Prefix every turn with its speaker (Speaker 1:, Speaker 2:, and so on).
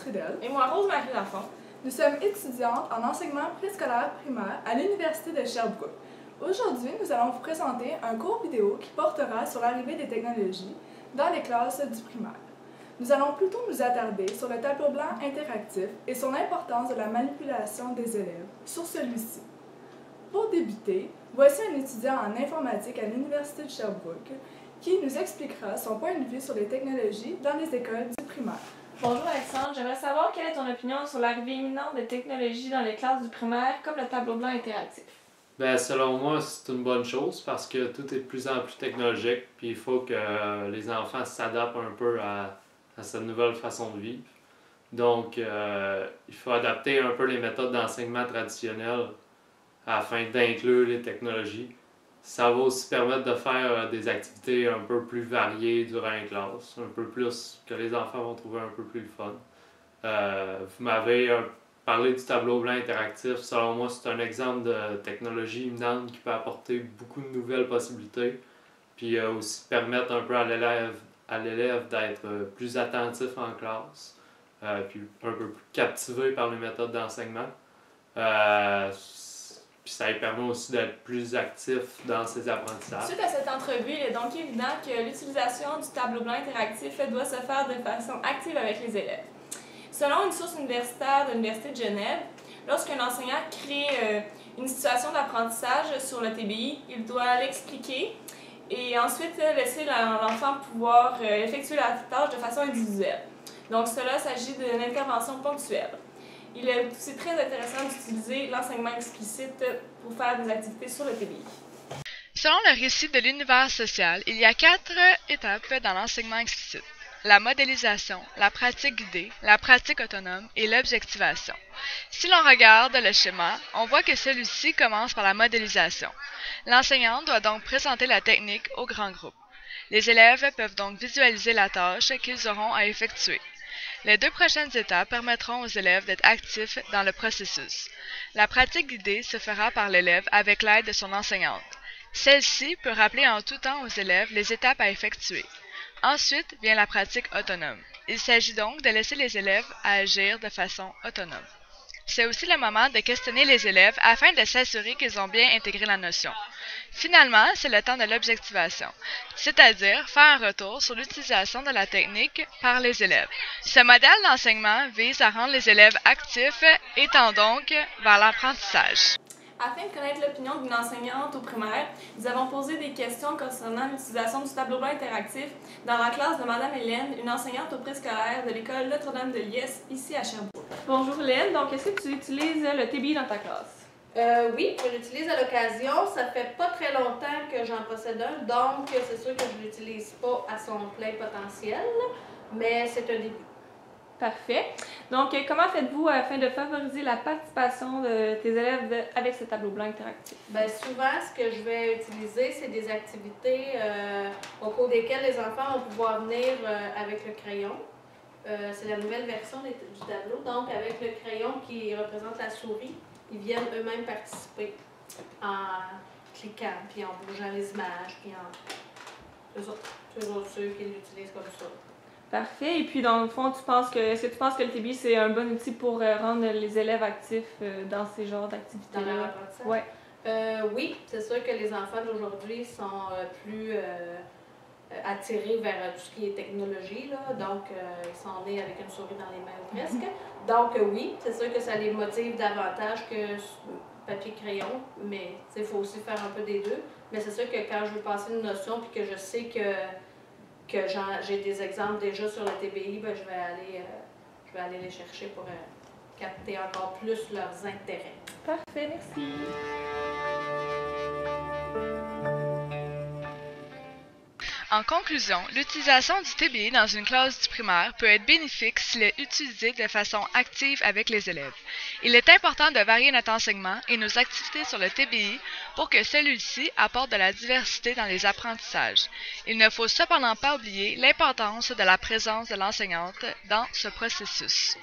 Speaker 1: Trudel.
Speaker 2: Et moi, Rose-Marie Lafont.
Speaker 1: Nous sommes étudiantes en enseignement préscolaire primaire à l'Université de Sherbrooke. Aujourd'hui, nous allons vous présenter un court vidéo qui portera sur l'arrivée des technologies dans les classes du primaire. Nous allons plutôt nous attarder sur le tableau blanc interactif et sur l'importance de la manipulation des élèves sur celui-ci. Pour débuter, voici un étudiant en informatique à l'Université de Sherbrooke qui nous expliquera son point de vue sur les technologies dans les écoles du primaire.
Speaker 2: Bonjour Alexandre, j'aimerais savoir quelle est ton opinion sur l'arrivée imminente des technologies dans les classes du primaire comme le tableau blanc interactif.
Speaker 3: Ben, selon moi, c'est une bonne chose parce que tout est de plus en plus technologique, puis il faut que les enfants s'adaptent un peu à cette nouvelle façon de vivre. Donc, il faut adapter un peu les méthodes d'enseignement traditionnelles afin d'inclure les technologies. Ça va aussi permettre de faire des activités un peu plus variées durant une classe, un peu plus que les enfants vont trouver un peu plus le fun. Vous m'avez parlé du tableau blanc interactif. Selon moi, c'est un exemple de technologie imminente qui peut apporter beaucoup de nouvelles possibilités, puis aussi permettre un peu à l'élève d'être plus attentif en classe, puis un peu plus captivé par les méthodes d'enseignement. Puis ça lui permet aussi d'être plus actif dans ses apprentissages.
Speaker 2: Suite à cette entrevue, il est donc évident que l'utilisation du tableau blanc interactif doit se faire de façon active avec les élèves. Selon une source universitaire de l'Université de Genève, lorsqu'un enseignant crée une situation d'apprentissage sur le TBI, il doit l'expliquer et ensuite laisser l'enfant pouvoir effectuer la tâche de façon individuelle. Donc cela s'agit d'une intervention ponctuelle. Il est aussi très intéressant d'utiliser l'enseignement explicite pour faire des activités sur le TBI.
Speaker 4: Selon le récit de l'univers social, il y a 4 étapes dans l'enseignement explicite. La modélisation, la pratique guidée, la pratique autonome et l'objectivation. Si l'on regarde le schéma, on voit que celui-ci commence par la modélisation. L'enseignant doit donc présenter la technique au grand groupe. Les élèves peuvent donc visualiser la tâche qu'ils auront à effectuer. Les 2 prochaines étapes permettront aux élèves d'être actifs dans le processus. La pratique guidée se fera par l'élève avec l'aide de son enseignante. Celle-ci peut rappeler en tout temps aux élèves les étapes à effectuer. Ensuite vient la pratique autonome. Il s'agit donc de laisser les élèves agir de façon autonome. C'est aussi le moment de questionner les élèves afin de s'assurer qu'ils ont bien intégré la notion. Finalement, c'est le temps de l'objectivation, c'est-à-dire faire un retour sur l'utilisation de la technique par les élèves. Ce modèle d'enseignement vise à rendre les élèves actifs et tend donc vers l'apprentissage.
Speaker 2: Afin de connaître l'opinion d'une enseignante au primaire, nous avons posé des questions concernant l'utilisation du tableau blanc interactif dans la classe de Mme Hélène, une enseignante au préscolaire de l'école Notre-Dame de Liesse, ici à Sherbrooke. Bonjour Hélène, donc est-ce que tu utilises le TBI dans ta classe?
Speaker 5: Oui, je l'utilise à l'occasion. Ça fait pas très longtemps que j'en possède un, donc c'est sûr que je ne l'utilise pas à son plein potentiel, mais c'est un début.
Speaker 2: Parfait. Donc, comment faites-vous afin de favoriser la participation de tes élèves avec ce tableau blanc interactif?
Speaker 5: Bien, souvent, ce que je vais utiliser, c'est des activités au cours desquelles les enfants vont pouvoir venir avec le crayon. C'est la nouvelle version du tableau, donc avec le crayon qui représente la souris, ils viennent eux-mêmes participer en cliquant, puis en bougeant les images, puis en... Toujours ceux qui l'utilisent comme ça.
Speaker 2: Parfait. Et puis, dans le fond, est-ce que tu penses que le TBI, c'est un bon outil pour rendre les élèves actifs dans ces genres d'activités?
Speaker 5: Dans leur apprentissage?
Speaker 2: Ouais.
Speaker 5: Oui, c'est sûr que les enfants d'aujourd'hui sont plus attirés vers tout ce qui est technologie, là. Donc ils sont nés avec une souris dans les mains ou presque. Donc oui, c'est sûr que ça les motive davantage que papier-crayon, mais il faut aussi faire un peu des deux. Mais c'est sûr que quand je veux passer une notion puis que je sais que j'ai des exemples déjà sur le TBI, ben, je vais aller les chercher pour capter encore plus leurs intérêts.
Speaker 2: Parfait, merci.
Speaker 4: En conclusion, l'utilisation du TBI dans une classe du primaire peut être bénéfique s'il est utilisé de façon active avec les élèves. Il est important de varier notre enseignement et nos activités sur le TBI pour que celui-ci apporte de la diversité dans les apprentissages. Il ne faut cependant pas oublier l'importance de la présence de l'enseignante dans ce processus.